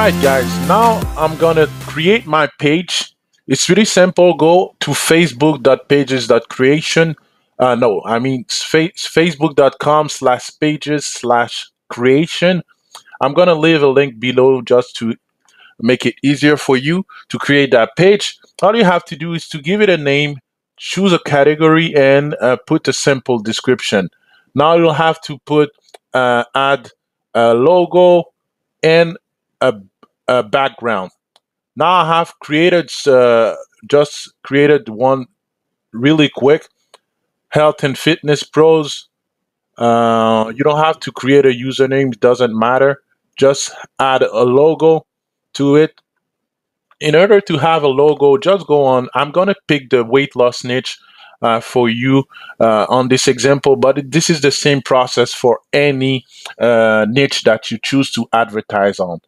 right, guys, now I'm gonna create my page. It's really simple. Go to facebook.pages.creation. No, I mean facebook.com/pages/creation. I'm gonna leave a link below just to make it easier for you to create that page. All you have to do is to give it a name, choose a category, and put a simple description. Now you'll have to add a logo and a, a background. Now I have just created one really quick, health and fitness pros. You don't have to create a username, it doesn't matter. Just add a logo to it. In order to have a logo, just go on. I'm going to pick the weight loss niche for you on this example, but this is the same process for any niche that you choose to advertise on.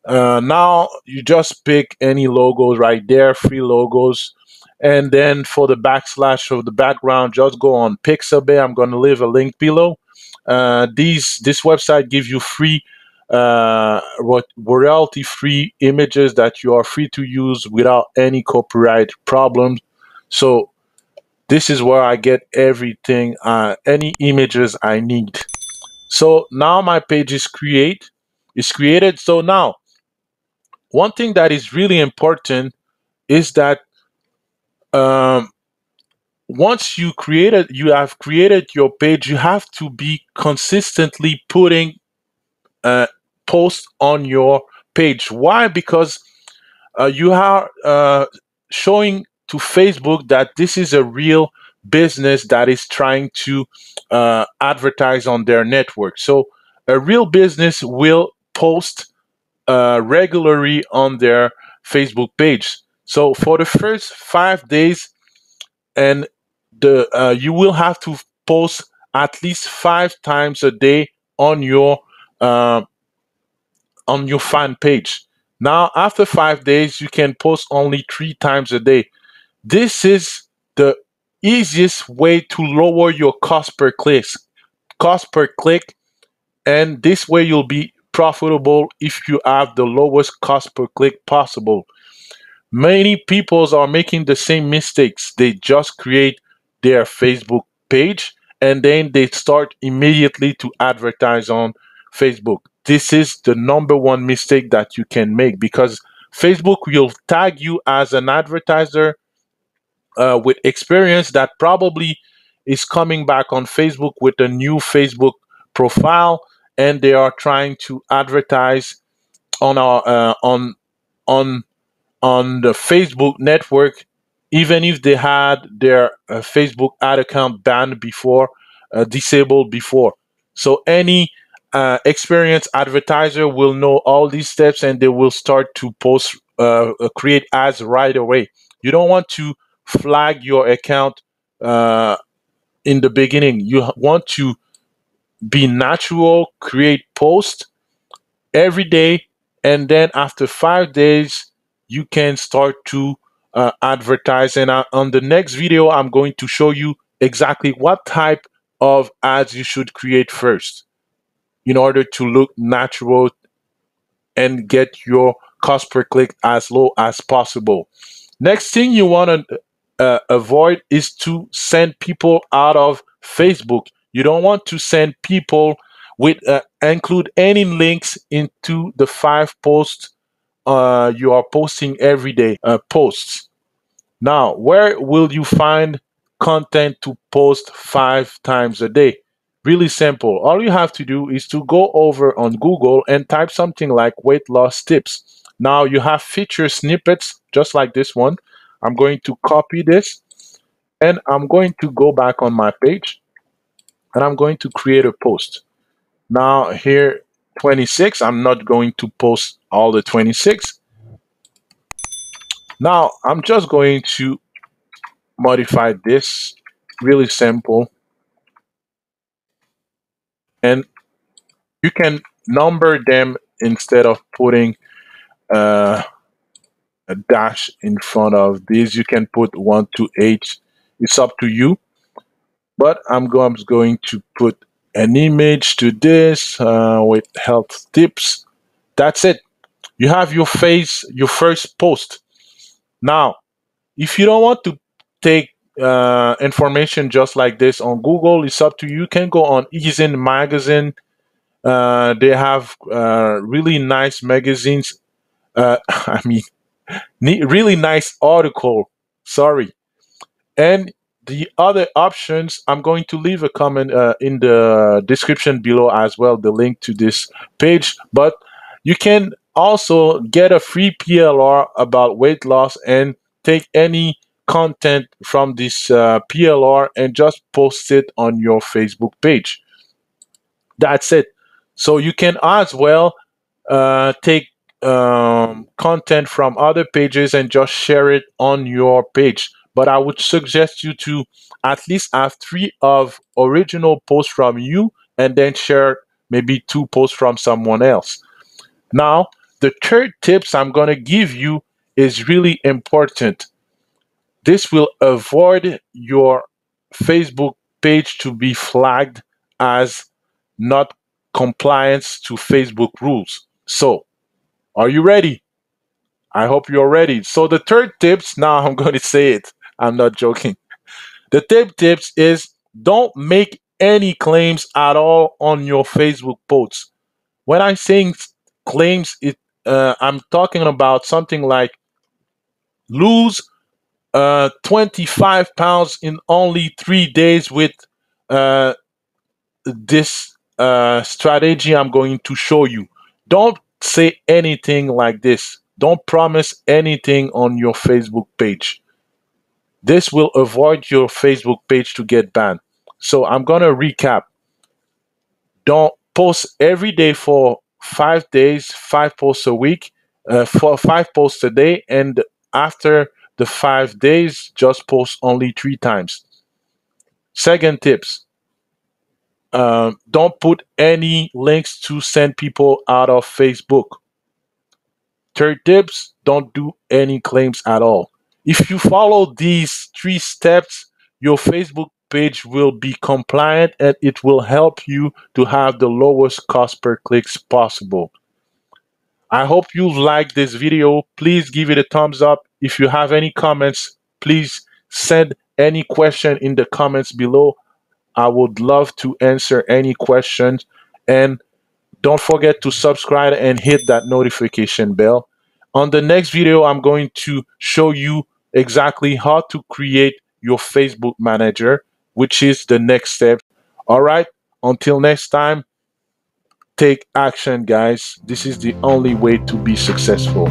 Now you just pick any logos right there, free logos. And then for the backslash of the background, just go on Pixabay. I'm going to leave a link below. This website gives you free royalty-free images that you are free to use without any copyright problems. So this is where I get everything, any images I need. So now my page is created. So now one thing that is really important is that once you have created your page, you have to be consistently putting posts on your page. Why? Because you are showing to Facebook that this is a real business that is trying to advertise on their network. So a real business will post regularly on their Facebook page. So for the first 5 days, and you will have to post at least 5 times a day on your fan page. Now, after 5 days, you can post only 3 times a day. This is the easiest way to lower your cost per click. And this way you'll be profitable if you have the lowest cost per click possible. Many people are making the same mistakes. They just create their Facebook page and then they start immediately to advertise on Facebook. This is the #1 mistake that you can make, because Facebook will tag you as an advertiser with experience that probably is coming back on Facebook with a new Facebook profile, and they are trying to advertise on our on the Facebook network, even if they had their Facebook ad account banned before, disabled before. So any experienced advertiser will know all these steps, and they will start to create ads right away. You don't want to flag your account in the beginning. You want to be natural, create posts every day, and then after 5 days, you can start to advertise. And on the next video, I'm going to show you exactly what type of ads you should create first in order to look natural and get your cost per click as low as possible. Next thing you want to avoid is to send people out of Facebook. You don't want to send people with include any links into the 5 posts you are posting every day posts. Now, where will you find content to post 5 times a day? Really simple. All you have to do is to go over on Google and type something like weight loss tips. Now you have feature snippets just like this one. I'm going to copy this and I'm going to go back on my page and I'm going to create a post. Now here 26, I'm not going to post all the 26. Now I'm just going to modify this, really simple, and you can number them instead of putting a dash in front of these. You can put 1 to 8. It's up to you, but I'm going to put an image to this with health tips. That's it. You have your first post. Now, if you don't want to take information just like this on Google, it's up to you. You can go on Easin Magazine. They have really nice magazines. I mean, really nice article. Sorry. And the other options, I'm going to leave a comment in the description below as well, the link to this page. But you can also get a free PLR about weight loss and take any content from this PLR and just post it on your Facebook page. That's it. So you can as well take content from other pages and just share it on your page. But I would suggest you to at least have 3 of original posts from you and then share maybe 2 posts from someone else. Now, the third tips I'm going to give you is really important. This will avoid your Facebook page to be flagged as not compliance to Facebook rules. So, are you ready? I hope you're ready. So the third tips, now I'm going to say it. I'm not joking. The third tips is don't make any claims at all on your Facebook posts. When I'm saying claims, I'm talking about something like lose 25 pounds in only 3 days with uh, this strategy I'm going to show you. Don't say anything like this. Don't promise anything on your Facebook page. This will avoid your Facebook page to get banned. So I'm going to recap. Don't post every day for 5 days, 5 posts a week, for 5 posts a day. And after the 5 days, just post only 3 times. Second tips. Don't put any links to send people out of Facebook. Third tips, don't do any claims at all. If you follow these 3 steps, your Facebook page will be compliant and it will help you to have the lowest cost per clicks possible. I hope you liked this video. Please give it a thumbs up. If you have any comments, please send any question in the comments below. I would love to answer any questions. And don't forget to subscribe and hit that notification bell. On the next video, I'm going to show you exactly how to create your Facebook manager, which is the next step. All right, until next time, take action, guys. This is the only way to be successful.